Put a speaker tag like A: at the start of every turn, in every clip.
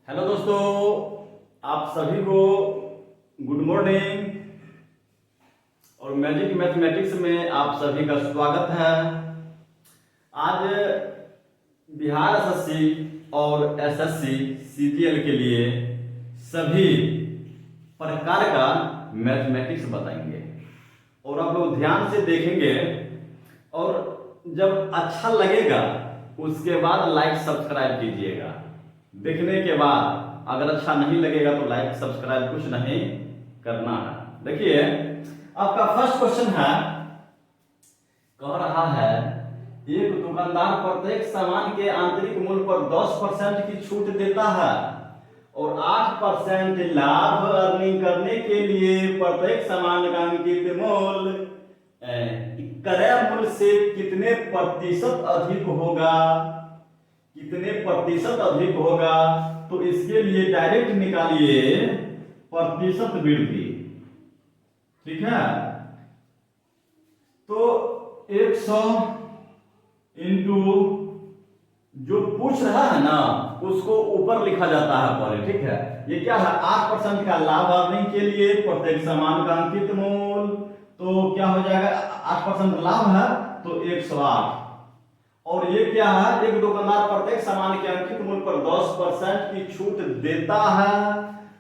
A: Hello दोस्तों, आप सभी को गुड मॉर्निंग और मैजिक मैथमेटिक्स में आप सभी का स्वागत है। आज बिहार एसएससी और एसएससी सीजीएल के लिए सभी प्रकार का मैथमेटिक्स बताएंगे और आप लोग ध्यान से देखेंगे और जब अच्छा लगेगा उसके बाद लाइक सब्सक्राइब कीजिएगा। देखने के बाद अगर अच्छा नहीं लगेगा तो लाइक सब्सक्राइब कुछ नहीं करना है। देखिए, आपका फर्स्ट क्वेश्चन है, कह रहा है एक दुकानदार प्रत्येक सामान के आंतरिक मूल्य पर 10% की छूट देता है और 8% लाभ अर्निंग करने के लिए प्रत्येक सामान का अंकित मूल्य क्रय मूल्य से कितने प्रतिशत अधिक होगा। कितने प्रतिशत अधिक होगा तो इसके लिए डायरेक्ट निकालिए प्रतिशत वृद्धि। ठीक है, तो 100 इंटू जो पूछ रहा है ना उसको ऊपर लिखा जाता है पहले। ठीक है, ये क्या है, 8% का लाभ अर्निंग के लिए प्रत्येक सामान का अंकित मूल्य, तो क्या हो जाएगा, 8% लाभ है तो 108। और ये क्या है, एक दुकानदार प्रत्येक सामान के अंकित मूल्य पर 10% की छूट देता है,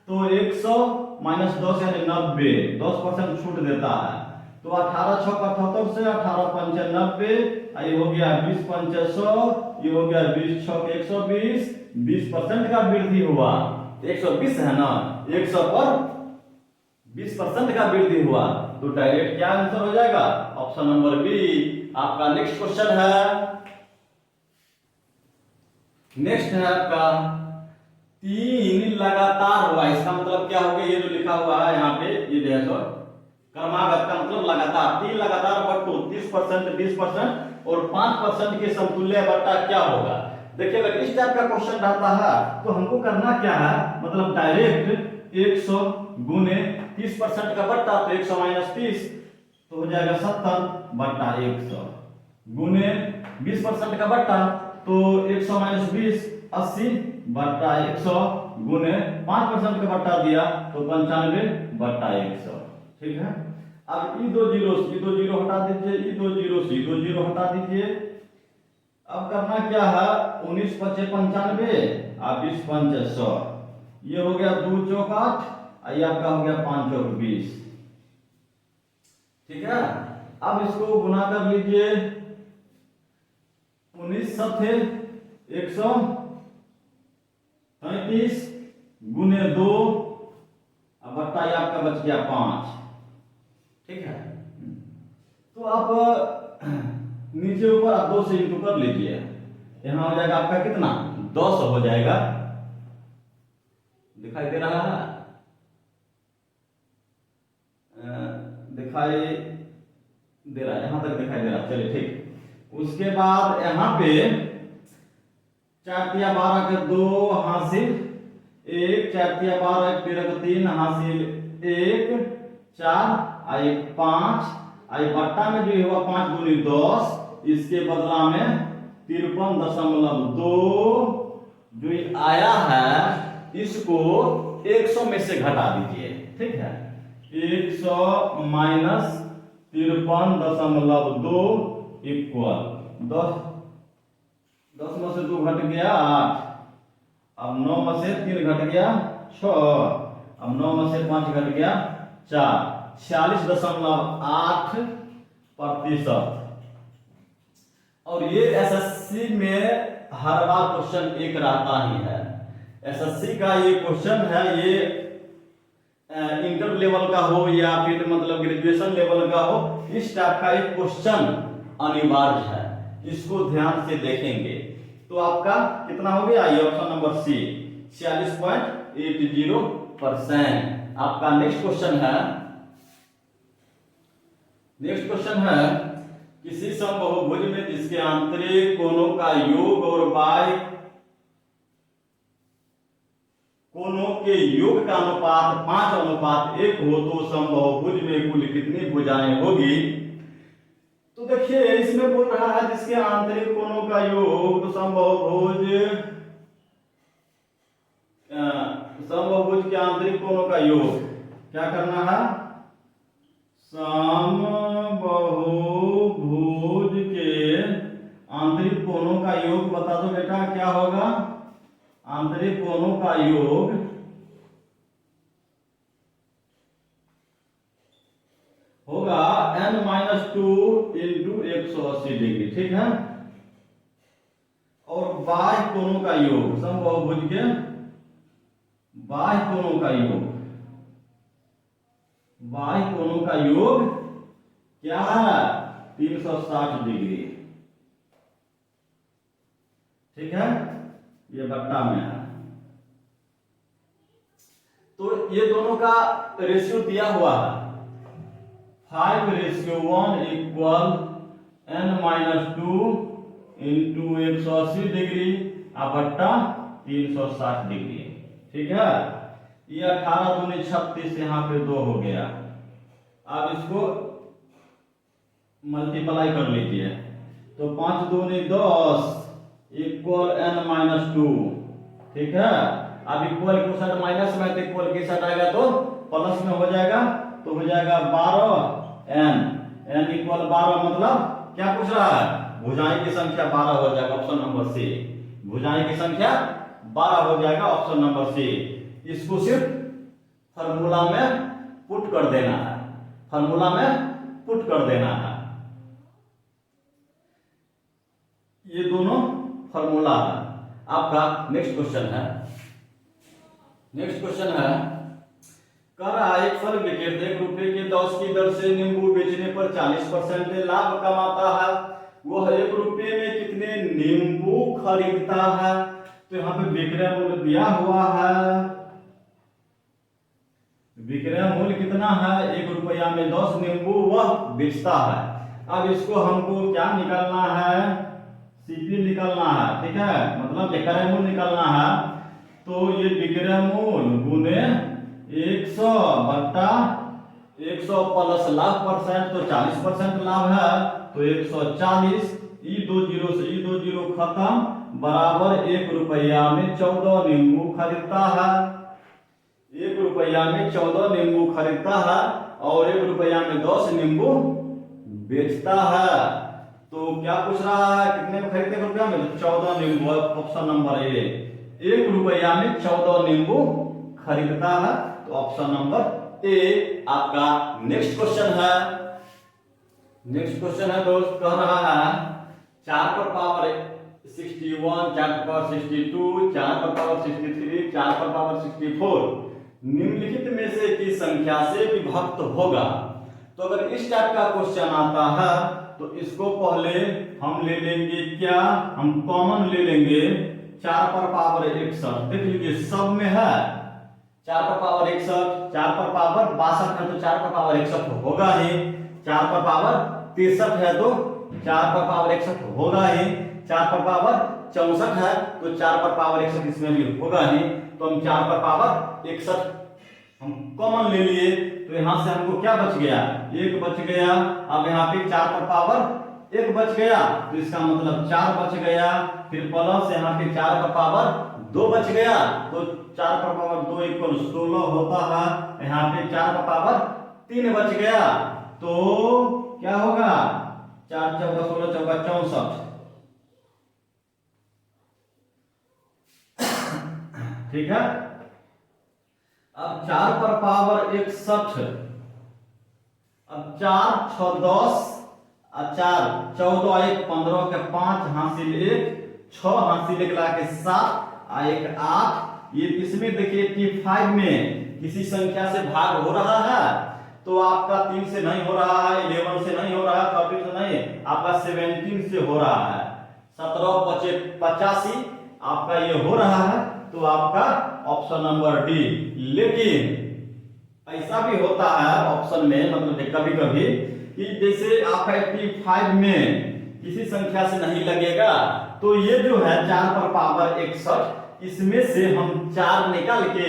A: तो 100 माइनस 10 यानी 90, 10% छूट देता है। तो 18 6 78 से 18 पंचे 90, ये हो गया 20 पंचे 100, ये हो गया 20 6 120, 20% का वृद्धि हुआ। 120 है ना, 100 पर 20% का वृद्धि हुआ, तो डायरेक्ट क्या आंसर हो जाएगा, ऑप्शन नंबर बी। आपका नेक्स्ट क्वेश्चन है, नेक्स्ट है आपका 3 लगातार हुआ। इसका मतलब क्या हो गया, ये जो लिखा हुआ है यहाँ पे, ये डैश और क्रमागत का मतलब लगातार। 3 लगातार बट्टू 30%, 20% और 5% के समतुल्य बट्टा क्या होगा। देखिए, अगर इस टाइप का क्वेश्चन रहता है तो हमको करना क्या है, मतलब डायरेक्ट 100 गुने 30% का बट्टा, तो 100 माइनस 30 तो हो जाएगा 70 बट्टा 100 गुने 20% का बट्टा, तो 100 माइनस 20 80 बट्टा 100 गुने 5% का बट्टा दिया तो 95 बट्टा 100। ठीक है, अब ई दो जीरो हटा दीजिए, ई दो जीरो हटा दीजिए। अब करना क्या है, 19 पचे 95 और 20 पंचे 100, ये हो गया 2 चौक 8, ये आपका हो गया 5 चौक 20। ठीक है, अब इसको गुना कर लीजिए, 19 सत्ते 133 गुने 2 अब बट्टा आपका बच गया 5। ठीक है, तो आप नीचे ऊपर आप 2 से इंटू कर लीजिए, यहां हो जाएगा आपका कितना, 10 हो जाएगा। दिखाई दे रहा है, दिखाई दे रहा है, यहां तक दिखाई दे रहा है। चलिए ठीक, उसके बाद यहाँ पे 4 तिया 12 के 2 हासिल 1, 4 तिया 12 13 के 3 हासिल 1, 4 आई 5, आई बट्टा में जो हुआ 5 दूनी 10, इसके बदला में 53.2 जो आया है इसको 100 में से घटा दीजिए। ठीक है, 100 माइनस 53.2 इक्वल 10 में से 2 घट गया 8, अब 9 में से 3 घट गया 6, अब 9 में से 5 घट गया 4, 46.8%। और ये एसएससी में हर बार क्वेश्चन एक रहता ही है। एसएससी का ये क्वेश्चन है, ये इंटर लेवल का हो या फिर मतलब ग्रेजुएशन लेवल का हो, इस टाइप का एक क्वेश्चन अनिवार्य है, इसको ध्यान से देखेंगे। तो आपका कितना हो गया, ये ऑप्शन नंबर सी 46.80%। आपका नेक्स्ट क्वेश्चन है, नेक्स्ट क्वेश्चन है, किसी समबाहुभुज में जिसके आंतरिक कोणों का योग और बाह्य कोणों के योग का अनुपात 5:1 हो तो समबाहुभुज में कुल कितनी भुजाएं होगी। तो देखिए, इसमें बोल रहा है जिसके आंतरिक कोणों का योग, तो समबाहुभुज समबाहुभुज के आंतरिक कोणों का योग क्या करना है? समबाहुभुज के आंतरिक कोणों का योग बता दो बेटा, क्या होगा? आंतरिक कोणों का योग होगा n-2 इंटू 180 डिग्री, ठीक है। और बाह्य कोणों का योग, समबाहुभुज के बाह्य कोणों का योग, बाह्य कोणों का योग क्या है? 360 डिग्री, ठीक है। ये बट्टा में है। तो ये दोनों का रेशियो दिया हुआ है 5:1 इक्वल n-2 इंटू 180 डिग्री बट्टा 360 डिग्री, ठीक है। ये 18 दूनी 36, यहाँ पे 2 हो गया। अब इसको मल्टीप्लाई कर लीजिए, तो 5 दूनी 10 इक्वल n-2, ठीक है। अब इक्वल के साथ माइनस में, तो इक्वल के साथ आएगा तो प्लस में हो जाएगा, तो हो जाएगा 12n। n इक्वल 12 मतलब क्या पूछ रहा है? भुजाएं की संख्या 12 हो जाएगा, ऑप्शन नंबर सी। भुजाएं की संख्या 12 हो जाएगा, ऑप्शन नंबर सी। इसको सिर्फ फॉर्मूला में पुट कर देना है, फॉर्मूला में पुट कर देना है। ये दोनों फॉर्मूला है। आपका नेक्स्ट क्वेश्चन है, नेक्स्ट क्वेश्चन है, कह रहा है एक फल विक्रेता 1 रुपए के 10 की दर से नींबू बेचने पर 40% लाभ कमाता है। वह 1 रुपए में कितने नींबू खरीदता है? तो यहाँ पे विक्रय मूल्य दिया हुआ है, विक्रय मूल्य कितना है? 1 रुपया में 10 नींबू वह बेचता है। अब इसको हमको क्या निकालना है? सीपी निकालना है, ठीक है, मतलब विक्रय मूल्य निकालना है। तो ये विक्रय मूल्य गुने 100 बट्टा 100 प्लस लाभ परसेंट, तो 40% लाभ है, तो 140। ई 2 जीरो से ई 2 जीरो खत्म, बराबर 1 रुपया में 14 नींबू खरीदता है। 1 रुपया में 14 नींबू खरीदता है और 1 रुपया में 10 नींबू बेचता है। तो क्या पूछ रहा है? कितने में खरीदते? रुपया में, 14 नींबू, ऑप्शन नंबर ए। 1 रुपया में 14 नींबू खरीदता है, तो ऑप्शन नंबर ए आपका नेक्स्ट क्वेश्चन है। नेक्स्ट क्वेश्चन है दोस्त, कह रहा है 4 पर पावर 61, 4 पर पावर 62, 4 पर पावर 63, 4 पर पावर 64 निम्नलिखित में से किस संख्या से विभक्त होगा? तो अगर इस टाइप का क्वेश्चन आता है तो इसको पहले हम ले लेंगे क्या? हम कॉमन ले लेंगे 4 पर पावर 61। देख लीजिए सब में है 4 पर पावर 61, 4 पर पावर 62 है तो 4 पर पावर 61 होगा ही, 4 पर पावर 63 है तो 4 पर पावर 61 होगा ही, 4 पर पावर 64 है तो 4 पर पावर 61 इसमें भी होगा ही। तो हम 4 पर पावर 61 हम कॉमन ले लिए, तो यहाँ से हमको क्या बच गया? 1 बच गया। अब यहाँ पे 4 पर पावर 1 बच गया, तो इसका मतलब 4 बच गया। फिर प्लस यहाँ पे 4 पर पावर 2 बच गया, तो 4 पर पावर 2 इक्वल 16 होता है। यहाँ पे 4 पर पावर 3 बच गया, तो क्या होगा? 4 चौका 16 चौका 64, ठीक है। अब 4 पर पावर 61, अब 4 6 10 और 4 14 1 15 के 5 हासिल 1 6 हासिल 1 ला के 7 और 1 8। ये इसमें देखिए 85 में किसी संख्या से भाग हो रहा है तो आपका 3 से नहीं हो रहा है, 11 से नहीं हो रहा है, 30 से नहीं, आपका 17 से हो रहा है। 17 25 85 आपका ये हो रहा है, तो आपका ऑप्शन नंबर डी। लेकिन ऐसा भी होता है ऑप्शन में, मतलब कभी कभी कि जैसे आपका 85 में किसी संख्या से नहीं लगेगा, तो ये जो है 4 पर पावर 61 इसमें से हम 4 निकाल के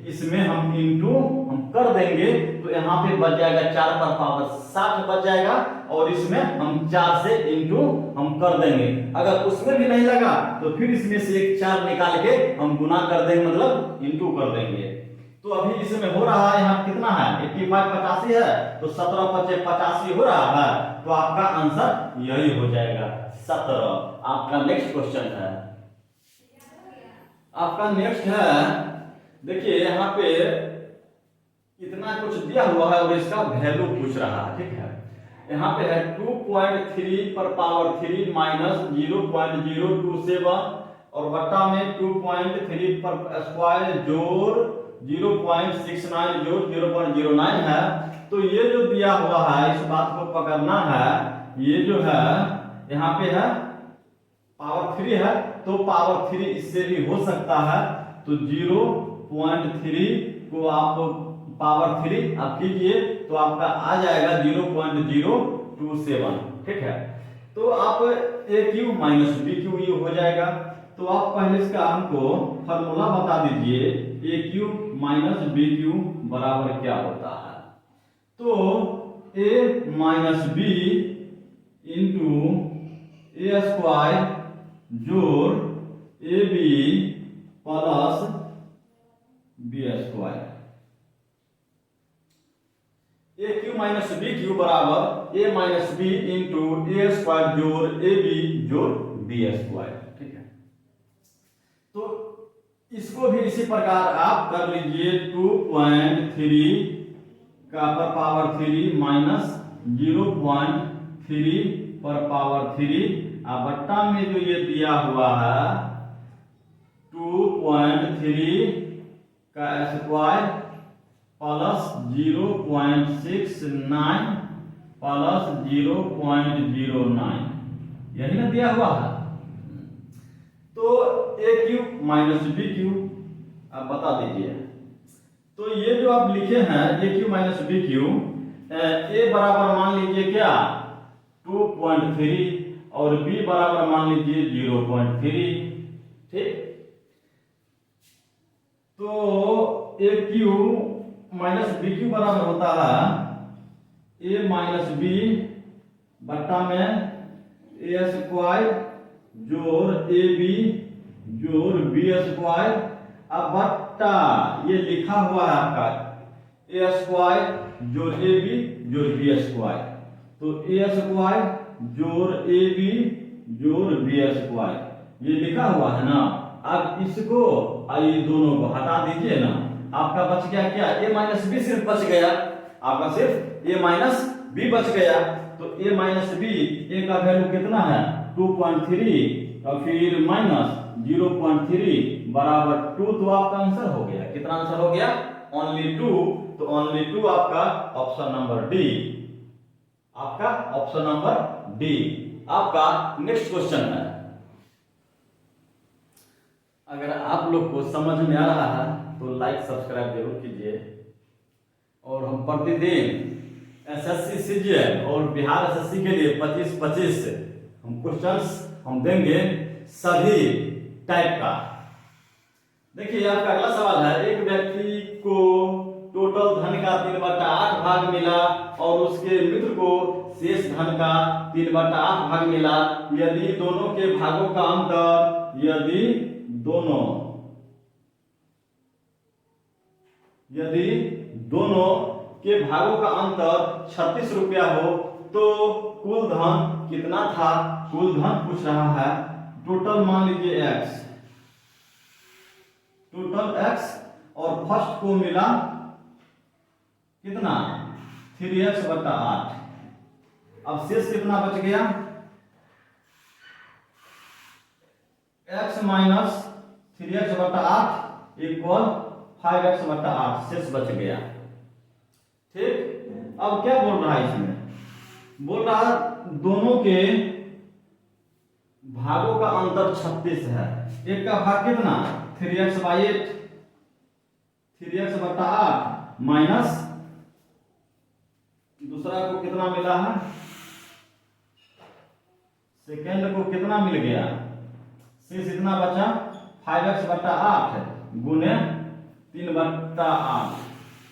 A: इसमें हम इंटू हम कर देंगे तो यहाँ पे बच जाएगा 4 पर पावर 60 बच जाएगा, और इसमें हम 4 से इंटू हम कर देंगे। अगर उसमें भी नहीं लगा तो फिर इसमें से एक 4 निकाल के हम गुना कर देंगे, मतलब इंटू कर देंगे। तो अभी इसमें हो रहा है यहाँ कितना है 85 85 है, तो 17 पचे 85 हो रहा है, तो आपका आंसर यही हो जाएगा 17। आपका नेक्स्ट क्वेश्चन है, आपका नेक्स्ट है, देखिए यहाँ पे इतना कुछ दिया हुआ है और इसका वैल्यू पूछ रहा है, ठीक है। यहाँ पे है 2.3 पर पावर 3 माइनस 0.027 और बट्टा में 2.3 पर स्क्वायर जोड़ 0.69 जोड़ 0.09 है। तो ये जो दिया हुआ है इस बात को पकड़ना है, ये जो है यहाँ पे है पावर 3 है, तो पावर 3 इससे भी हो सकता है, तो 0.3 को आप पावर 3 आप कीजिए तो आपका आ जाएगा 0.027, ठीक है। तो आप ए क्यू माइनस बी क्यू ये हो जाएगा। तो आप पहले इसका हमको फॉर्मूला बता दीजिए, a cube minus b cube बराबर क्या होता है। तो a minus b into a square जोड़ a b plus b square, a cube minus b cube बराबर a minus b into a square जोड़ ए बी जोड़ बी स्क्वायर, ठीक है। तो इसको भी इसी प्रकार आप कर लीजिए, 2.3 का पर पावर 3 माइनस 0.3 पर पावर 3 बट्टा में जो ये दिया हुआ है 2.3 का स्क्वायर प्लस 0.69 प्लस 0.09, यही ना दिया हुआ है। तो ए क्यू माइनस बी क्यू आप बता दीजिए। तो ये जो आप लिखे हैं ए क्यू माइनस बी क्यू, ए बराबर मान लीजिए क्या 2.3 और बी बराबर मान लीजिए 0.3, ठीक। तो ए क्यू माइनस बी क्यू बराबर होता है ए माइनस बी बट्टा में ए स्क्वायर जोड़ ए बी जोड़ बी स्क्वायर, अब बट्टा ये लिखा हुआ है आपका ए स्क्वायर जोड़ ए बी जोड़ बी स्क्वायर, तो ए स्क्वायर जोड़ ए बी जोड़ बी स्क्वायर ये लिखा हुआ है ना। अब इसको ये दोनों को हटा दीजिए ना, आपका बच गया क्या ए माइनस बी सिर्फ बच गया, आपका सिर्फ ए माइनस बी बच गया। तो ए माइनस बी ए का वैल्यू कितना है 2.3 और फिर माइनस 0.3 बराबर 2, तो आपका आंसर हो गया, कितना आंसर हो गया ओनली 2। तो ओनली 2 आपका ऑप्शन नंबर डी, आपका ऑप्शन नंबर डी। आपका नेक्स्ट क्वेश्चन है, अगर आप लोग को समझ में आ रहा है तो लाइक सब्सक्राइब जरूर कीजिए। और हम प्रतिदिन एसएससी सीजीएल और बिहार एसएससी के लिए 25-25 हम क्वेश्चंस हम देंगे सभी टाइप का। देखिए आपका अगला सवाल है, एक व्यक्ति को टोटल धन का 3/8 भाग मिला और उसके मित्र को शेष धन का 3/8 भाग मिला। यदि दोनों के भागों का अंतर, यदि दोनों के भागों का अंतर 36 रुपया हो तो कुल धन कितना था। कुल धन पूछ रहा है, टोटल मान लीजिए x, टोटल x और फर्स्ट को मिला कितना 3x/8। अब शेष कितना बच गया x minus 3x/8 equal 5x/8 शेष बच गया, ठीक। अब क्या बोल रहा है इसमें, बोल रहा है दोनों के भागों का अंतर 36 है। एक का भाग कितना 3x/8 3x/8 माइनस दूसरा को कितना मिला है, सेकेंड को कितना मिल गया, शेष इतना बचा 5x/8 गुने 3/8,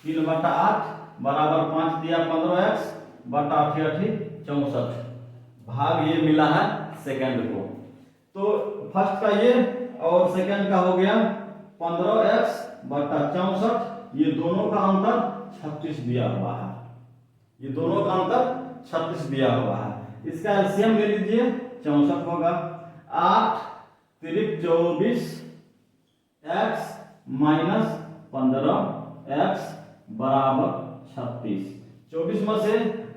A: 3/8 बराबर 5 दिया 15x बटा 8 64 भाग ये मिला है सेकंड को। तो फर्स्ट का ये और सेकंड का हो गया 15x बटा 64, ये दोनों का अंतर 36 दिया हुआ है, ये दोनों का अंतर 36 दिया हुआ है। इसका एलसीएम ले लीजिए 64 होगा, 8 तिरिक 24 x माइनस 15x बराबर 36। 24 में से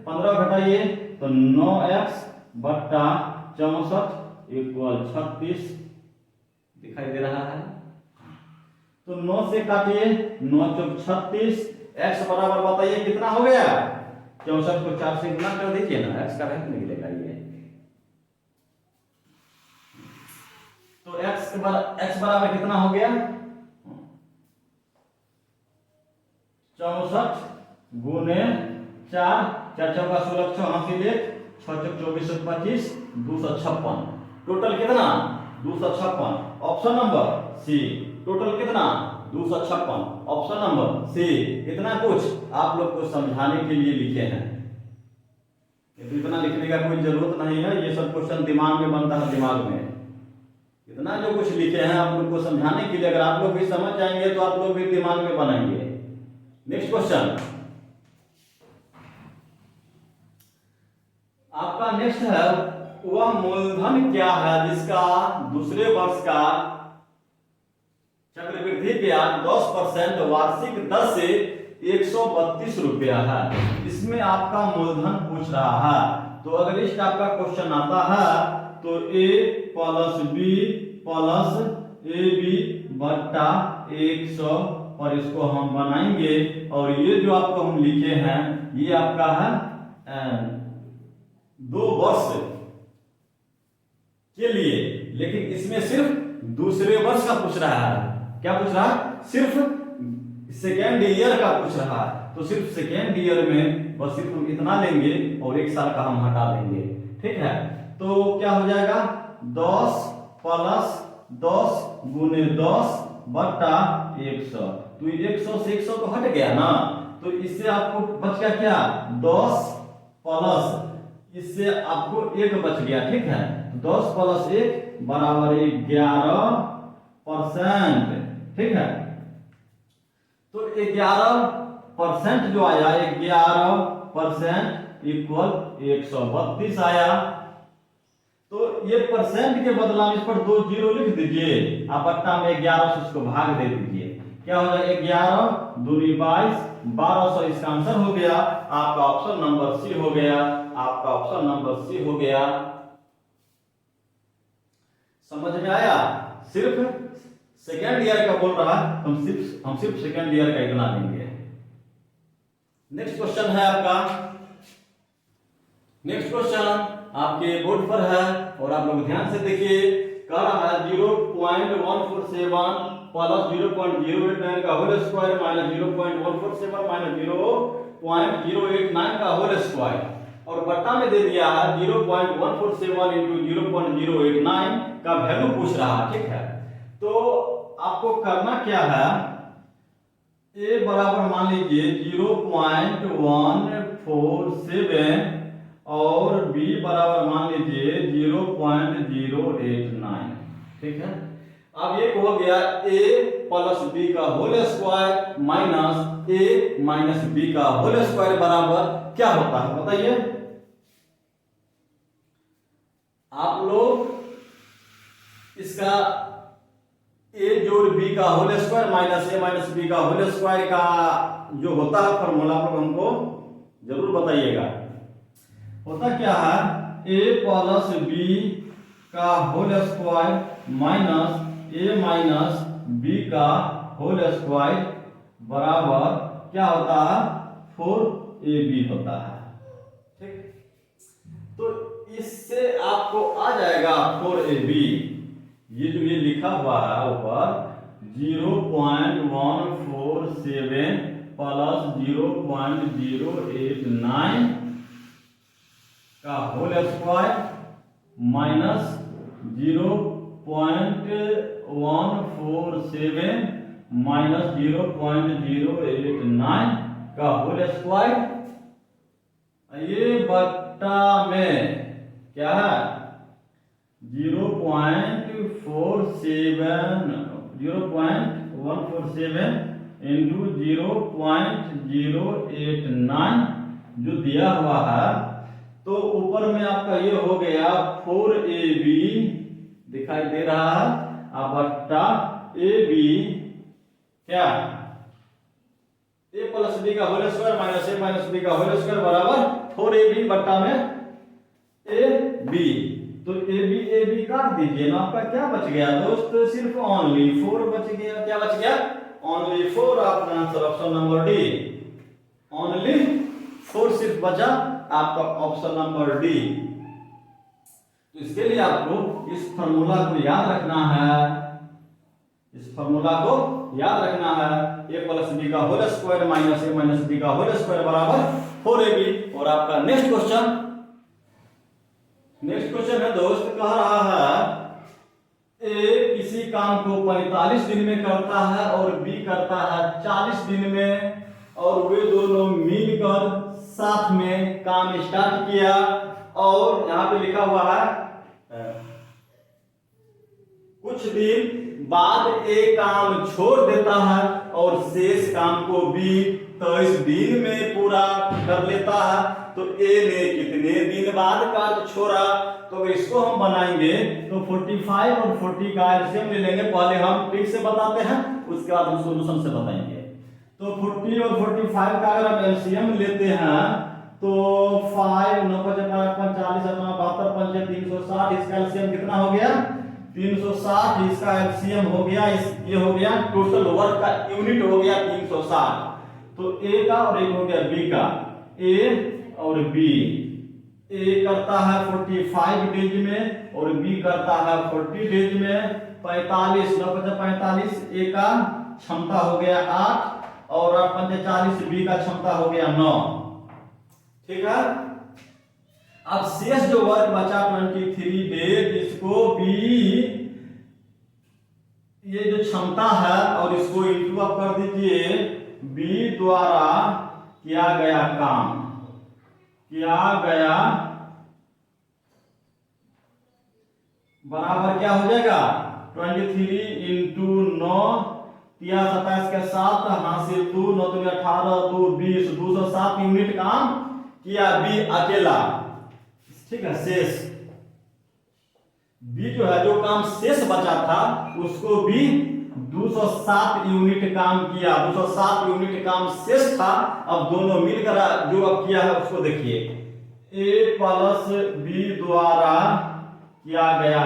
A: 15 घटाइए तो 9x बट्टा 64 इक्वल 36 दिखाई दे रहा है। तो 9 से काटिए, 9 चौक 36, x बराबर बताइए कितना हो गया, 64 को 4 से गुना कर दीजिए ना, x का वैल्यू निकलेगा ये। तो x बराबर कितना हो गया 64 गुने 4, 4 चौका 16, 6 हासिल 1, 6 चौक 24 25, 256। टोटल कितना 256, ऑप्शन नंबर सी। टोटल कितना 256, ऑप्शन नंबर सी। इतना कुछ आप लोग को समझाने के लिए लिखे हैं, इतना लिखने का कोई जरूरत नहीं है, ये सब क्वेश्चन दिमाग में बनता है, दिमाग में इतना जो कुछ लिखे हैं आप लोग को समझाने के लिए। अगर आप लोग भी समझ जाएंगे तो आप लोग भी दिमाग में बनाएंगे। नेक्स्ट क्वेश्चन आपका नेक्स्ट है, वह मूलधन क्या है जिसका दूसरे वर्ष का चक्रवृद्धि ब्याज 10% वार्षिक दर से 132 रुपया है। इसमें आपका मूलधन पूछ रहा है। तो अगर इस टाइप का क्वेश्चन आता है तो a plus b plus a b बट्टा 100 और इसको हम बनाएंगे, और ये जो आपको हम लिखे हैं ये आपका है 2 वर्ष के लिए, लेकिन इसमें सिर्फ दूसरे वर्ष का पूछ रहा है। क्या पूछ रहा है, सिर्फ सेकेंड ईयर का पूछ रहा है। तो सिर्फ सेकेंड ईयर में बस सिर्फ हम इतना लेंगे और 1 साल का हम हटा देंगे, ठीक है। तो क्या हो जाएगा 10 प्लस 10 गुने 10 बट्टा 100। तो 100 से 100 तो हट गया ना, तो इससे आपको बच गया क्या 10 प्लस इससे आपको 1 बच गया, ठीक है। तो 10 प्लस 1 बराबर 11%, ठीक है। तो 11% जो आया 11% इक्वल 132 आया। तो ये परसेंट के बदला में इस पर 2 जीरो लिख दीजिए, आप बट्टा में 11 से उसको भाग दे दीजिए। क्या हो जाएगा 11 दूनी 22, 1200 इसका आंसर हो गया। आपका ऑप्शन नंबर सी हो गया, आपका ऑप्शन नंबर सी हो गया। समझ में आया। सिर्फ सेकेंड ईयर का बोल रहा है, हम सिर्फ सेकेंड ईयर का इतना लेंगे। नेक्स्ट क्वेश्चन है आपका, नेक्स्ट क्वेश्चन आपके बोर्ड पर है और आप लोग ध्यान से देखिए। कह रहा है 0.147 प्लस 0.089 का होल स्क्वायर माइनस 0.147 माइनस 0.089 का होल स्क्वायर, और बट्टा में दे दिया है 0.147 इंटू 0.089 का वैल्यू पूछ रहा है, ठीक है। तो आपको करना क्या है, ए बराबर मान लीजिए 0.147 और बी बराबर मान लीजिए 0.089, ठीक है। अब ये हो गया a प्लस बी का whole square minus a minus b का होल स्क्वायर बराबर क्या होता है बताइए आप लोग। इसका a जोड़ b का whole square minus a minus b का होल स्क्वायर का जो होता है फॉर्मूला पर हमको जरूर बताइएगा। होता क्या है a प्लस b का whole square minus a minus b का होल स्क्वायर बराबर क्या होता है 4ab होता है, ठीक। तो इससे आपको आ जाएगा 4ab, ये जो ये लिखा हुआ है ऊपर 0.147 प्लस 0.089 का होल स्क्वायर माइनस 0.147 माइनस 0.089 का होल स्क्वायर, ये बट्टा में क्या है 0.147 इंटू 0.089 जो दिया हुआ है। तो ऊपर में आपका ये हो गया 4ab दिखाई दे रहा है, अब बट्टा ab क्या a प्लस b का whole square minus a minus b का होल स्क्वायर बराबर 4ab बट्टा में ab। तो ab काट दीजिए ना, आपका क्या बच गया दोस्त, सिर्फ ओनली 4 बच गया। क्या बच गया? ओनली 4। आपका answer option number D, only 4 सिर्फ बचा आपका ऑप्शन नंबर डी। तो इसके लिए आपको इस फॉर्मूला को याद रखना है, इस फॉर्मूला को याद रखना है, a प्लस बी का whole square minus a minus b का होल स्क्वायर बराबर 4ab। और आपका नेक्स्ट क्वेश्चन है दोस्त, कह रहा है a किसी काम को 45 दिन में करता है और b करता है 40 दिन में, और वे दोनों मिलकर साथ में काम स्टार्ट किया। और यहाँ पे लिखा हुआ है कुछ दिन बाद a काम छोड़ देता है और शेष काम को b 23 दिन में पूरा कर लेता है। तो a ने कितने दिन बाद कार्य छोड़ा? तो इसको हम बनाएंगे तो 45 और 40 का एलसीएम ले लेंगे। पहले हम ट्रिक से बताते हैं, उसके बाद हम सॉल्यूशन से बताएंगे। तो 40 और 45 का अगर हम एलसीएम लेते हैं तो 5 9 5 45 72 360, इसका एलसीएम कितना हो गया 360। इसका एलसीएम हो गया ये हो गया टोटल वर्क का यूनिट हो गया 360। तो ए का और एक हो गया बी का, ए और बी, ए करता है 45 डेज में और बी करता है 40 डेज में। 45 9 45, ए का क्षमता हो गया 8 और 45 बी का क्षमता हो गया 9। ठीक है, अब शेष जो वर्क बचा 23 डेज, इसको बी ये जो क्षमता है और इसको इंटू आप कर दीजिए बी द्वारा किया गया काम, बराबर क्या हो जाएगा 23 इंटू 9 तिया 27 के साथ हासिल 2 9 2 18 2 20 207 यूनिट काम किया बी अकेला। ठीक है, शेष बी जो है जो काम शेष बचा था उसको भी 207 यूनिट काम किया, 207 यूनिट काम शेष था। अब दोनों मिलकर जो अब किया है उसको देखिए, ए प्लस बी द्वारा किया गया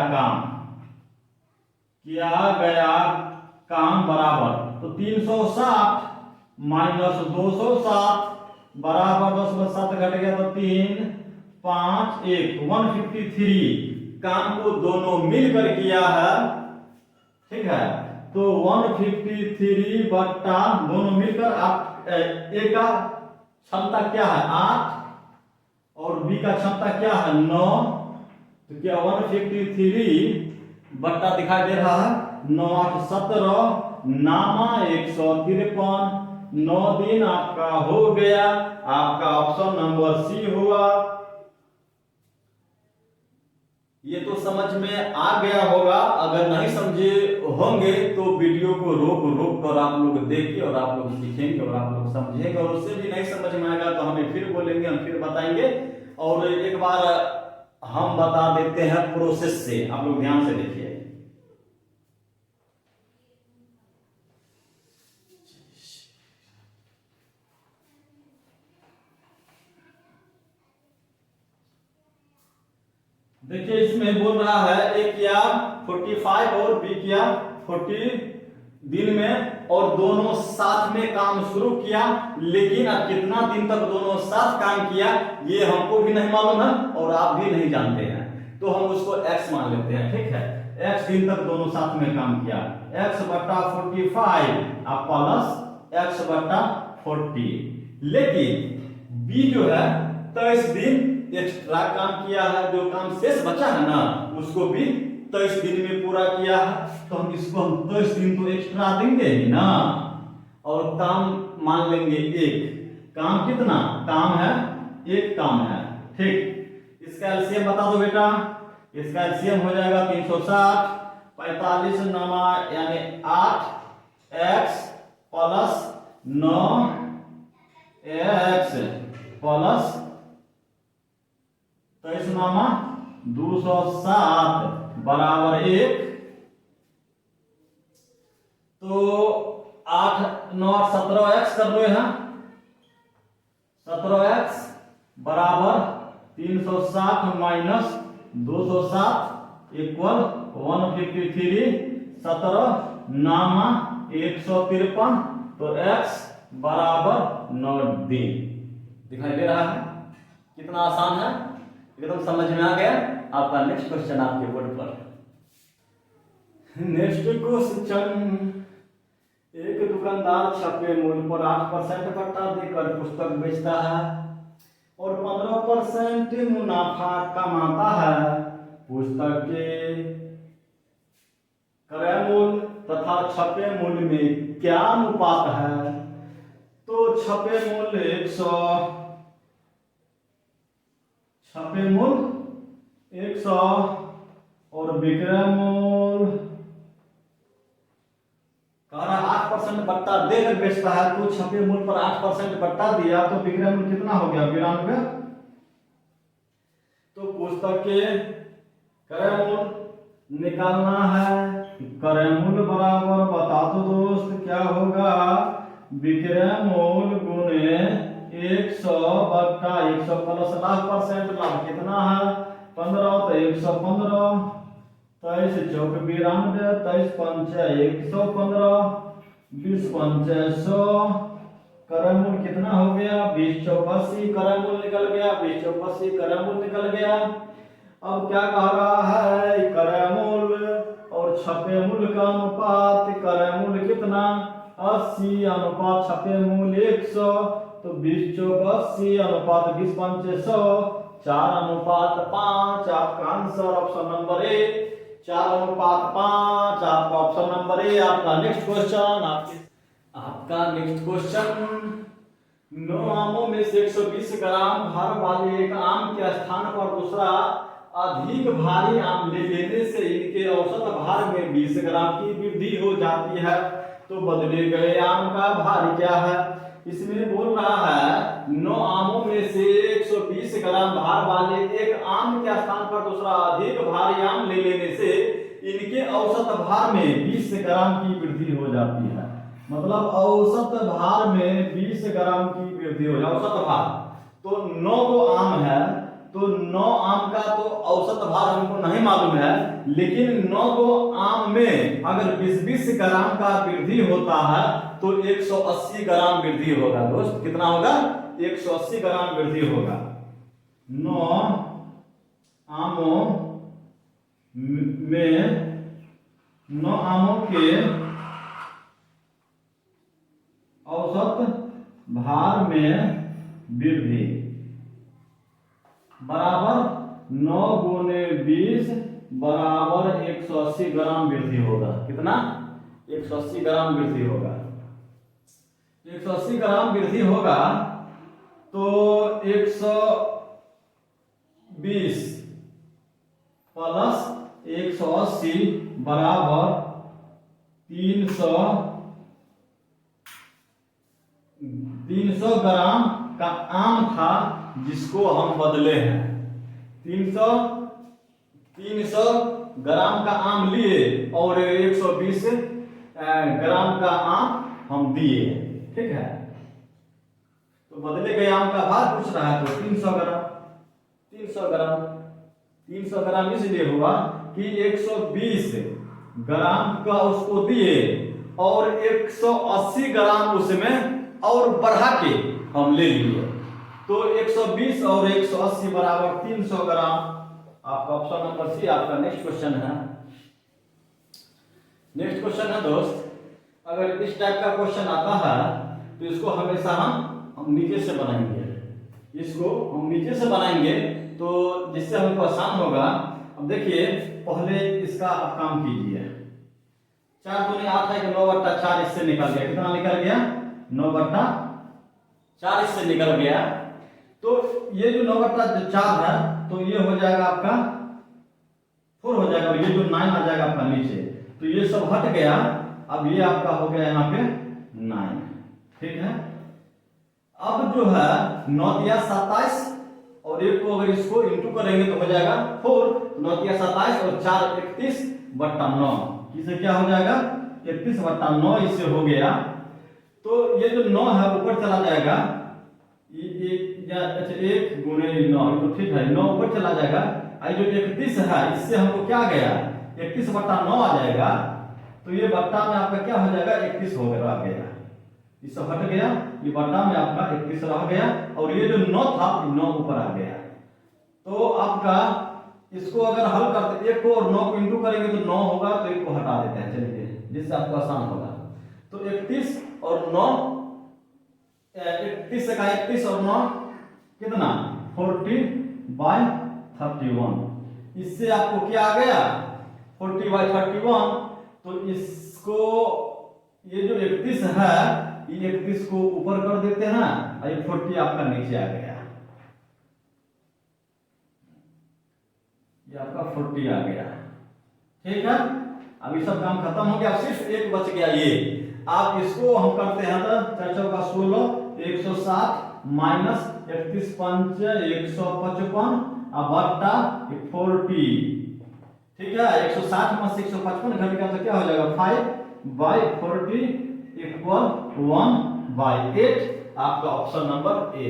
A: काम बराबर, तो 360 माइनस 207 बराबर 10 में 7 घट गया तो 3 5 1 153 काम को दोनों मिलकर किया है। ठीक है, तो 153 बट्टा दोनों मिलकर आप ए का क्षमता क्या है 8 और बी का क्षमता क्या है 9। तो क्या 153 बट्टा दिखाई दे रहा है 9 8 17 नामा 153 9 दिन आपका हो गया, आपका ऑप्शन नंबर सी हुआ। ये तो समझ में आ गया होगा, अगर नहीं समझे होंगे तो वीडियो को रोक कर आप लोग देखिए और आप लोग सीखेंगे और आप लोग समझेंगे, और उससे भी नहीं समझ में आएगा तो हमें फिर बोलेंगे, हम फिर बताएंगे। और एक बार हम बता देते हैं प्रोसेस से, आप लोग ध्यान से देखिए। देखिए इसमें बोल रहा है ए किया 45 और बी किया 40 दिन में और दोनों साथ में काम शुरू किया, लेकिन अब कितना दिन तक दोनों साथ काम किया ये हमको भी नहीं मालूम है और आप भी नहीं जानते हैं, तो हम उसको x मान लेते हैं। ठीक है, x दिन तक दोनों साथ में काम किया, x बट्टा 45 अब प्लस x बट्टा 40। लेकिन b जो है 23 दिन एक्स्ट्रा काम किया है, जो काम शेष बचा है ना उसको भी 23 दिन में पूरा किया है, तो हम इसको 23 दिन तो एक्स्ट्रा देंगे ही ना, और काम मान लेंगे एक। काम कितना काम है, एक काम है, ठीक। इसका एलसीएम बता दो बेटा, इसका एलसीएम हो जाएगा 360, 45 नमा यानी 8x प्लस 9x प्लस 23 नामा 207 बराबर 1। तो 8 9 17x कर लो यहाँ, 17x बराबर 360 माइनस 207 इक्वल 153, 17 नामा 153, तो x बराबर 9 दिन। दिखाई दे रहा है कितना आसान है, एकदम समझ में आ गया। आपका नेक्स्ट क्वेश्चन आपके बोर्ड पर। नेक्स्ट क्वेश्चन, एक दुकानदार छपे मूल्य पर 8% बट्टा देकर पुस्तक बेचता है और 15% मुनाफा कमाता है। पुस्तक के क्रय मूल्य तथा छपे मूल्य में क्या अनुपात है? तो छपे मूल्य 100, छपे मूल्य 100 और विक्रय मूल्य कह रहा 8% बट्टा देकर बेचता है, तो छपे मूल्य पर 8% बट्टा दिया तो विक्रय मूल्य कितना हो गया 92। तो पुस्तक के क्रय मूल्य निकालना है। क्रय मूल्य बराबर बता दो दोस्त क्या होगा, विक्रय मूल्य गुणे 100 बट्टा 100 प्लस 10%, लाभ कितना है 15, तो 115, 23 चौक 92, 23 पंच 115, 20 पंच 100, क्रय मूल्य कितना हो गया 20 चौक 80, क्रय मूल्य निकल गया 20 चौक 80, क्रय मूल्य निकल गया। अब क्या कह रहा है, क्रय मूल्य और छपे मूल्य का अनुपात, क्रय मूल्य कितना 80 अनुपात छपे मूल्य 100, तो 20 चौक 80 अनुपात 20 पंच 100, 4 अनुपात 5। आपका आंसर ऑप्शन नंबर ए 4 अनुपात 5, आपका ऑप्शन नंबर ए। आपका नेक्स्ट क्वेश्चन, आपका नेक्स्ट क्वेश्चन, 9 आमों में से 120 ग्राम भार वाले एक आम के स्थान पर दूसरा अधिक भारी आम ले लेने से इनके औसत भार में 20 ग्राम की वृद्धि हो जाती है, तो बदले गए आम का भार क्या है? इसमें बोल रहा है 9 आमों में से 120 ग्राम भार वाले एक आम के स्थान पर दूसरा अधिक भारी आम ले लेने से इनके औसत भार में 20 ग्राम की वृद्धि हो जाती है। मतलब औसत भार में 20 ग्राम की वृद्धि हो जाए। औसत भार तो 9 को आम है, तो 9 आम का तो औसत भार हमको नहीं मालूम है, लेकिन 9 को आम में अगर 20-20 ग्राम का वृद्धि होता है तो 180 ग्राम वृद्धि होगा। दोस्त कितना होगा 180 ग्राम वृद्धि होगा। 9 आमों में 9 आमों के औसत भार में वृद्धि बराबर 9 गुने 20 बराबर 180 ग्राम वृद्धि होगा। कितना 180 ग्राम वृद्धि होगा। 180 ग्राम वृद्धि होगा तो 120 प्लस 180 बराबर 300 ग्राम का आम था जिसको हम बदले हैं। 300 ग्राम का आम लिए और 120 ग्राम का आम हम दिए, ठीक है। तो बदले गए आम का भार पूछ रहा है, तो 300 ग्राम इसलिए हुआ कि 120 ग्राम का उसको दिए और 180 ग्राम उसमें और बढ़ा के हम ले लिए, तो 120 और 180 बराबर 300 ग्राम। आपका ऑप्शन नंबर सी आपका नेक्स्ट क्वेश्चन है। नेक्स्ट क्वेश्चन है दोस्त, अगर इस टाइप का क्वेश्चन आता है तो इसको हमेशा हम नीचे से बनाएंगे। इसको हम नीचे से बनाएंगे तो जिससे हमको आसान होगा। अब देखिए पहले इसका आप काम कीजिए। 4 दूनी 8 है कि 9/4 इससे निकल गया। कितना निकल गया? 9/4 इससे निकल गया। तो ये जो 9/4 है तो ये हो जाएगा आपका 4 हो जाएगा, और ये जो 9 आ जाएगा आपका नीचे, तो ये सब हट गया। अब ये आपका हो गया यहाँ पे 9। ठीक है। अब जो है 9 तिया 27 और एक को अगर इसको इंटू करेंगे तो हो जाएगा 4। 9 तिया 27 और 4 31/9, इसे क्या हो जाएगा? 31/9 इससे हो गया। तो ये जो 9 है ऊपर चला जाएगा, ये अच्छा 1 गुणे 9, तो ठीक है 9 ऊपर चला जाएगा। आई जो 31 है इससे हमको क्या गया? 31/9 आ जाएगा। तो ये बट्टा में आपका क्या हो जाएगा? 31 हो गया। ये सब हट गया, ये बट्टा में आपका 31 रह गया, और ये जो 9 था 9 ऊपर आ गया। तो आपका इसको अगर हल करते 1 को और 9 को इंटू करेंगे तो 9 होगा, तो 1 को हटा देते हैं, चलिए, जिससे आपको आसान होगा। तो 31 और 9, 31 से का 31 और 9 कितना? 40/31। इससे आपको क्या आ गया? 40/31। तो इसको ये जो 31 है, ये 31 को ऊपर कर देते हैं और ये 40 आपका नीचे आ गया। ये आपका 40 आ गया। ठीक है। अब ये सब काम खत्म हो गया, सिर्फ एक बच गया ये। आप इसको हम करते हैं तो 4 का 16, 160 माइनस 31 5 155 और बट्टा 40। ठीक है। 160 में से 155 घट गया तो क्या हो जाएगा? 5/40 = 1/8। आपका ऑप्शन नंबर ए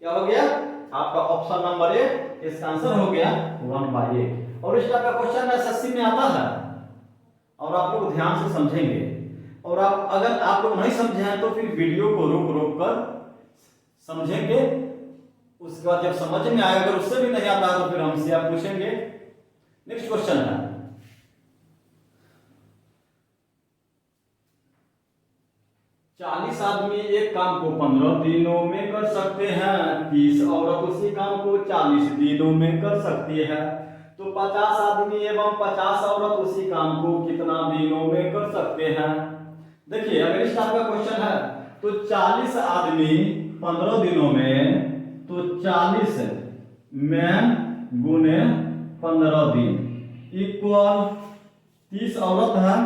A: क्या हो गया? आपका ऑप्शन नंबर ए इसका आंसर हो गया 1/8। और इस टाइप का क्वेश्चन एसएससी में आता है, और आप लोग ध्यान से समझेंगे। और आप अगर आप लोग नहीं समझे हैं तो फिर वीडियो को रोक कर समझेंगे। उसके बाद जब समझ में आएगा, अगर उससे भी नहीं आता तो फिर हमसे आप पूछेंगे। नेक्स्ट क्वेश्चन है 40 आदमी एक काम को 15 दिनों में कर सकते हैं, 30 औरत उसी काम को 40 दिनों में कर सकती है, तो 50 आदमी एवं 50 औरत उसी काम को कितना दिनों में कर सकते हैं? देखिए, अगर इस टाइप का क्वेश्चन है तो 40 आदमी 15 दिनों में, तो 40 मैन गुने 15 दिन इक्वल 30 औरत है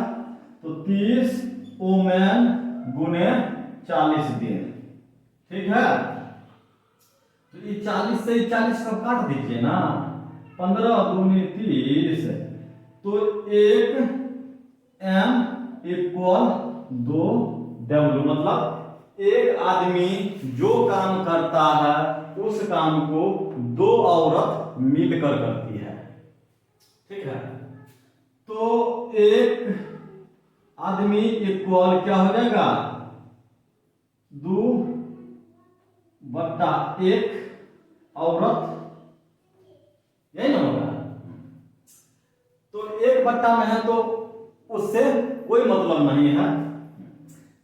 A: तो 30 वुमेन गुने 40 दिन। ठीक है। तो ये 40 से 40 को काट दीजिए ना, 15 दूनी 30, तो 1 M इक्वल 2 W, मतलब एक आदमी जो काम करता है उस काम को 2 औरत मिलकर करती है। ठीक है। तो एक आदमी इक्वल क्या हो जाएगा? 2/1 औरत, यही ना होगा। तो 1 में है तो उससे कोई मतलब नहीं है।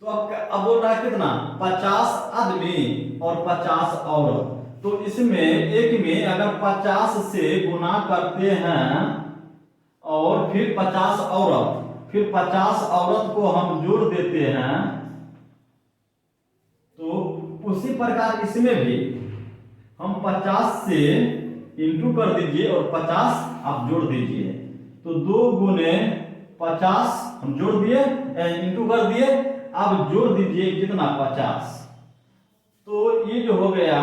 A: तो अब बोल रहा है कितना? 50 आदमी और 50 औरत। तो इसमें एक में अगर 50 से गुना करते हैं और फिर 50 औरत, फिर 50 औरत को हम जोड़ देते हैं, तो उसी प्रकार इसमें भी हम 50 से इंटू कर दीजिए और 50 आप जोड़ दीजिए, तो 2 गुने 50 हम जोड़ दिए, इंटू कर दिए। अब जोड़ दीजिए कितना? 50। तो ये जो हो गया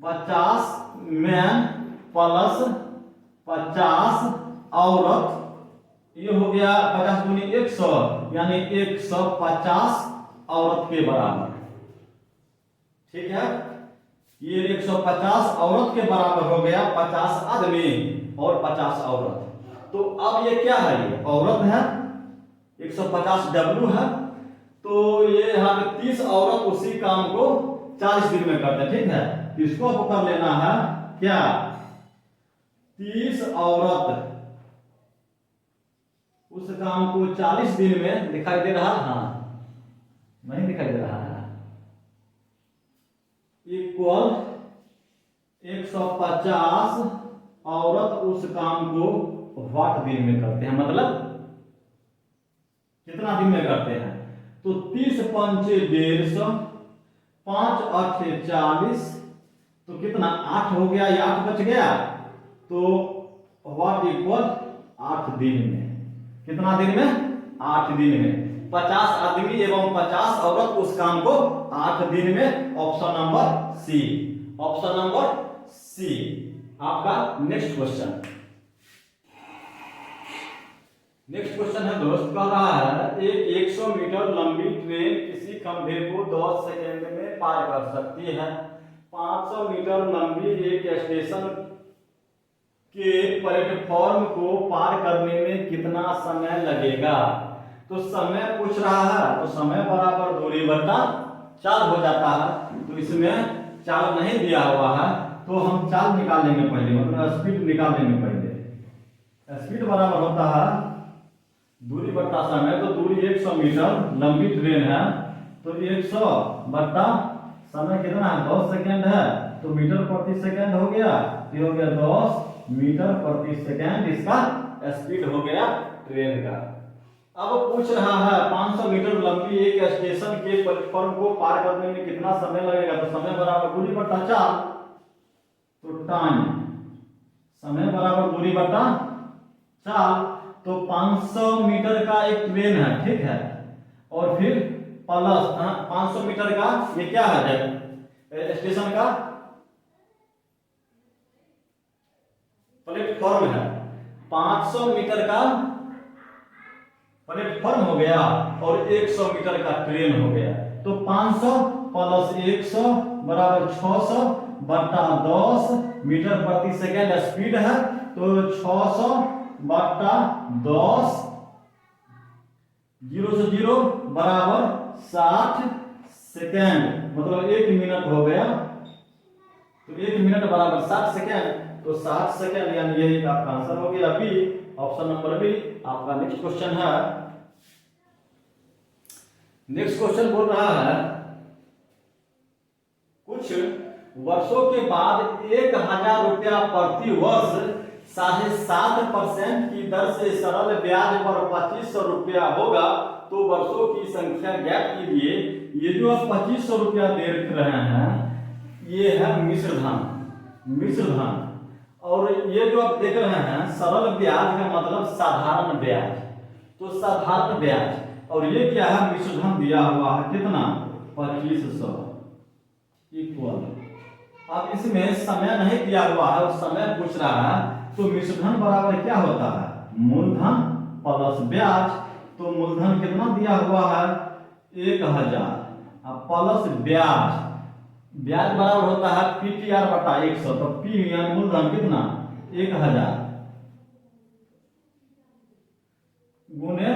A: 50 मैन प्लस 50 औरत, ये हो गया 50 दूनी 100, यानी 150 औरत के बराबर। ठीक है। ये 150 औरत के बराबर हो गया 50 आदमी और 50 औरत। तो अब ये क्या है? ये औरत है, 150 W है, तो ये यहाँ पे 30 औरत उसी काम को 40 दिन में करते हैं। ठीक है। इसको आपको कर लेना है क्या? 30 औरत उस काम को 40 दिन में, दिखाई दे रहा? हाँ, नहीं दिखाई दे रहा है। इक्वल 150 औरत उस काम को व्हाट दिन में करते हैं, मतलब कितना दिन में करते हैं। तो 30 पंचे 150, 5 8 40, तो कितना 8 हो गया, ये 8 बच गया, तो व्हाट इक्वल 8 दिन में। कितना दिन में? 8 दिन में। 50 आदमी एवं 50 औरत उस काम को 8 दिन में। Option number C, option number C आपका नेक्स्ट क्वेश्चन। नेक्स्ट क्वेश्चन है दोस्त, कह रहा है एक 100 मीटर लंबी ट्रेन किसी खंभे को 10 सेकंड में पार कर सकती है। 500 मीटर लंबी एक स्टेशन के प्लेटफॉर्म को पार करने में कितना समय लगेगा। तो समय पूछ रहा है, तो समय बराबर दूरी बटा 4 हो जाता है। तो इसमें 4 नहीं दिया हुआ है, तो हम 4 निकालेंगे पहले, मतलब स्पीड निकालेंगे पहले। स्पीड बराबर होता है दूरी बट्टा समय। तो दूरी 100 मीटर, लंबी ट्रेन है, तो 100 बट्टा समय कितना है, 10 सेकेंड है, तो मीटर प्रति सेकेंड हो गया, ये हो गया 10 मीटर प्रति सेकेंड, इसका स्पीड हो गया ट्रेन का। अब पूछ रहा है 500 मीटर लंबी एक स्टेशन के प्लेटफॉर्म को पार करने में कितना समय लगेगा। तो समय बराबर दूरी बट्टा 4, तो टाइम, समय बराबर दूरी बट्टा 4। तो 500 मीटर का एक ट्रेन है, ठीक है, और फिर प्लस 500 मीटर का ये क्या है, स्टेशन का प्लेटफॉर्म है। 500 मीटर का प्लेटफॉर्म हो गया और 100 मीटर का ट्रेन हो गया। तो 500 प्लस 100 बराबर 600 बट्टा 10 मीटर प्रति सेकेंड स्पीड है। तो 600 बट्टा 10, 0 से 0 बराबर 60 सेकेंड, मतलब 1 मिनट हो गया। तो 1 मिनट बराबर 60 सेकेंड, तो 60 सेकेंड यानी यही आपका आंसर हो गया बी, ऑप्शन नंबर बी आपका नेक्स्ट क्वेश्चन है। नेक्स्ट क्वेश्चन बोल रहा है कुछ वर्षों के बाद 1000 रुपया प्रति वर्ष 7.5% की दर से सरल ब्याज पर 2500 रुपया होगा। तो वर्षों की संख्या ज्ञात कीजिए। ये जो आप 2500 रुपया दे रहे हैं, ये है मिश्र धन, मिश्र धन। और ये जो आप देख रहे हैं सरल ब्याज का मतलब साधारण ब्याज, तो साधारण ब्याज, और ये क्या है, मिश्र धन दिया हुआ है कितना, 2500 इक्वल। अब इसमें समय नहीं दिया हुआ है, उस समय पूछ रहा है। तो मिश्रधन बराबर क्या होता है, मूलधन प्लस ब्याज। तो मूलधन कितना दिया हुआ है, 1000, प्लस ब्याज, ब्याज बराबर होता है PTR बटा 100। तो P यानी मूलधन कितना, 1000 गुने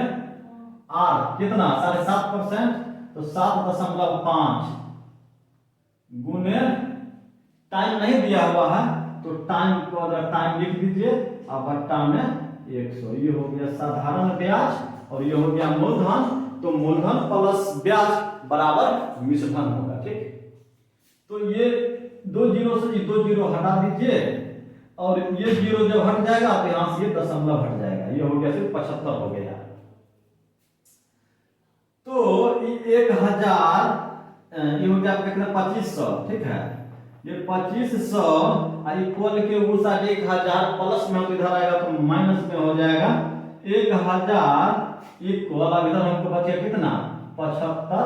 A: R कितना 7.5%, तो 7.5 गुने टाइम नहीं दिया हुआ है, तो टाइम को अगर टाइम लिख दीजिए और बट्टा में 100। ये हो गया साधारण ब्याज और ये हो गया मूलधन। तो मूलधन प्लस ब्याज बराबर मिश्रधन होगा, ठीक। तो ये 2 जीरो से 2 जीरो हटा दीजिए और ये जीरो जब हट जाएगा तो यहां से ये दशमलव हट जाएगा, ये हो गया सिर्फ 75 हो गया। तो 1000 ये हो गया आपका कितना, 2500, ठीक है। ये 2500 इक्वल के वो साइड 1000 प्लस में, तो इधर आएगा तो माइनस में हो जाएगा। 1000 इक्वल, अब इधर हमको बचा कितना, 75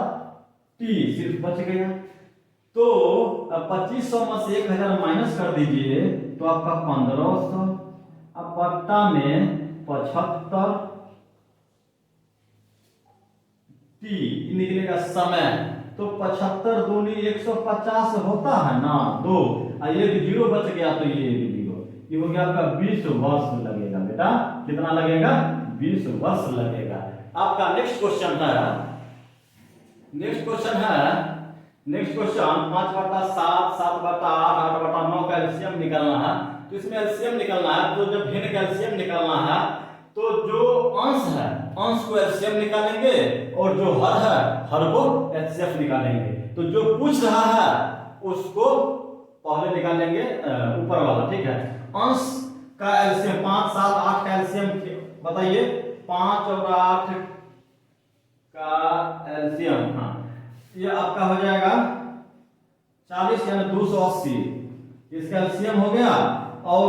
A: टी सिर्फ बच गया। तो 2500 में से 1000 माइनस कर दीजिए तो आपका 1500, अब बट्टा में 75 टी निकलेगा समय। तो 75 दूनी 150 होता है ना, 2 और एक जीरो बच गया, तो ये एक जीरो, ये हो गया आपका 20 वर्ष लगेगा बेटा। कितना लगेगा, 20 वर्ष लगेगा। आपका नेक्स्ट क्वेश्चन है, नेक्स्ट क्वेश्चन है, नेक्स्ट क्वेश्चन 5/7, 7/8, 8/9 का एलसीएम निकालना है। तो इसमें एलसीएम निकालना है, तो जब भिन्न का एलसीएम निकालना है तो जो अंश है अंश को एलसीएम निकालेंगे और जो हर है हर को एचसीएफ निकालेंगे। तो जो पूछ रहा है उसको पहले निकालेंगे ऊपर वाला, ठीक है। अंश का एलसीएम, 5, 7, 8 का एलसीएम बताइए। 5 और 8 का एलसीएम, हाँ ये आपका हो जाएगा 40 यानी 280, इसका एलसीएम हो गया। और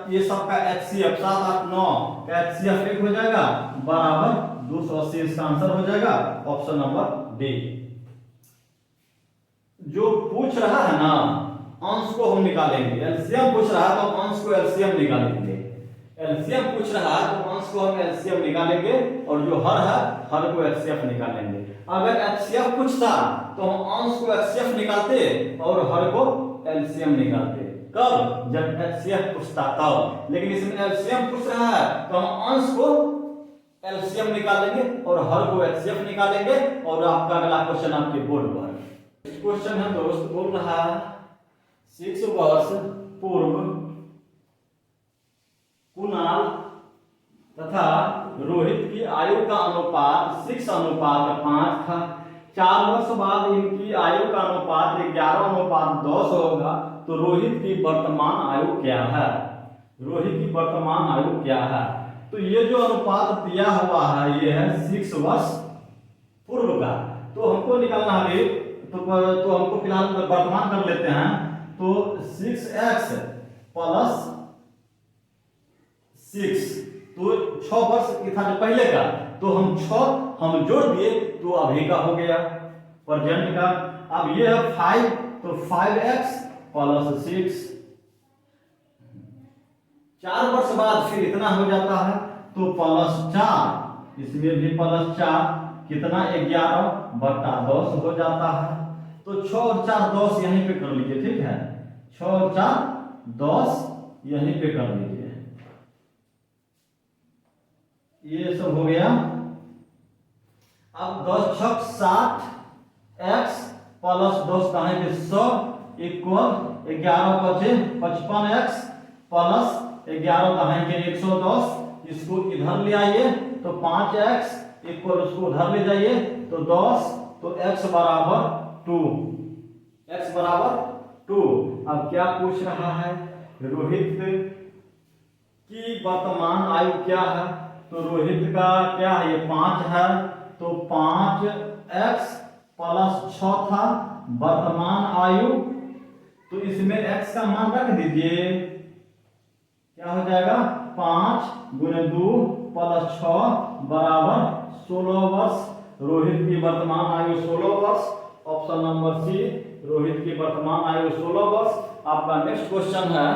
A: ये सब का एचसीएफ 7, 8, 9 का एचसीएफ एक हो जाएगा बराबर 280, इसका आंसर हो जाएगा ऑप्शन नंबर डी। जो पूछ रहा है ना अंश को हम निकालेंगे, एलसीएम पूछ रहा है तो हम अंश को एलसीएम निकालेंगे, एलसीएम पूछ रहा है तो अंश को हम एलसीएम निकालेंगे, और जो हर है हर को एचसीएफ निकालेंगे। अगर एचसीएफ पूछता तो हम अंश को एचसीएफ निकालते और हर को एलसीएम निकालते। कब? जब एचसीएफ पूछता तब। लेकिन इसमें एलसीएम पूछ रहा है तो हम अंश को एलसीएम निकालेंगे और हर को एचसीएफ निकालेंगे। और आपका अगला क्वेश्चन आपके बोर्ड पर क्वेश्चन है दोस्त, बोल रहा है 6 वर्ष पूर्व कुणाल तथा रोहित की आयु का अनुपात 6:5 था। 4 वर्ष बाद इनकी आयु का अनुपात 11:10 होगा, तो रोहित की वर्तमान आयु क्या है? रोहित की वर्तमान आयु क्या है? तो ये जो अनुपात दिया हुआ है ये है 6 वर्ष पूर्व का, तो हमको निकालना है। तो हमको फिलहाल वर्तमान कर लेते हैं। तो 6x प्लस 6, तो 6 वर्ष की था जो पहले का, तो हम 6 हम जोड़ दिए तो अभी का हो गया प्रेजेंट का। अब ये है 5, तो 5x प्लस 6, 4 वर्ष बाद फिर इतना हो जाता है तो +4, इसमें भी +4 कितना 11/10 हो जाता है। तो 6 और 4 10 यहीं पे कर लीजिए, ठीक है। 6 और 4 10 यहीं पे कर लीजिए, ये सब हो गया। अब 10 छक 60, x प्लस 10 कहेंगे 100 इक्वल 11 बचे 55x प्लस 11 कहेंगे 110, इसको इधर ले आइए तो 5x इक्वल उसको उधर ले जाइए तो 10, तो x बराबर 2, x बराबर 2। अब क्या पूछ रहा है? रोहित की वर्तमान आयु क्या है? तो रोहित का क्या है? ये 5 है, तो 5x प्लस 6 था वर्तमान आयु, तो इसमें x का मान रख दीजिए, क्या हो जाएगा 5 × 2 + 6 बराबर 16 वर्ष। रोहित की वर्तमान आयु 16 वर्ष, ऑप्शन नंबर सी, रोहित की वर्तमान आयु 16 वर्ष। आपका नेक्स्ट क्वेश्चन है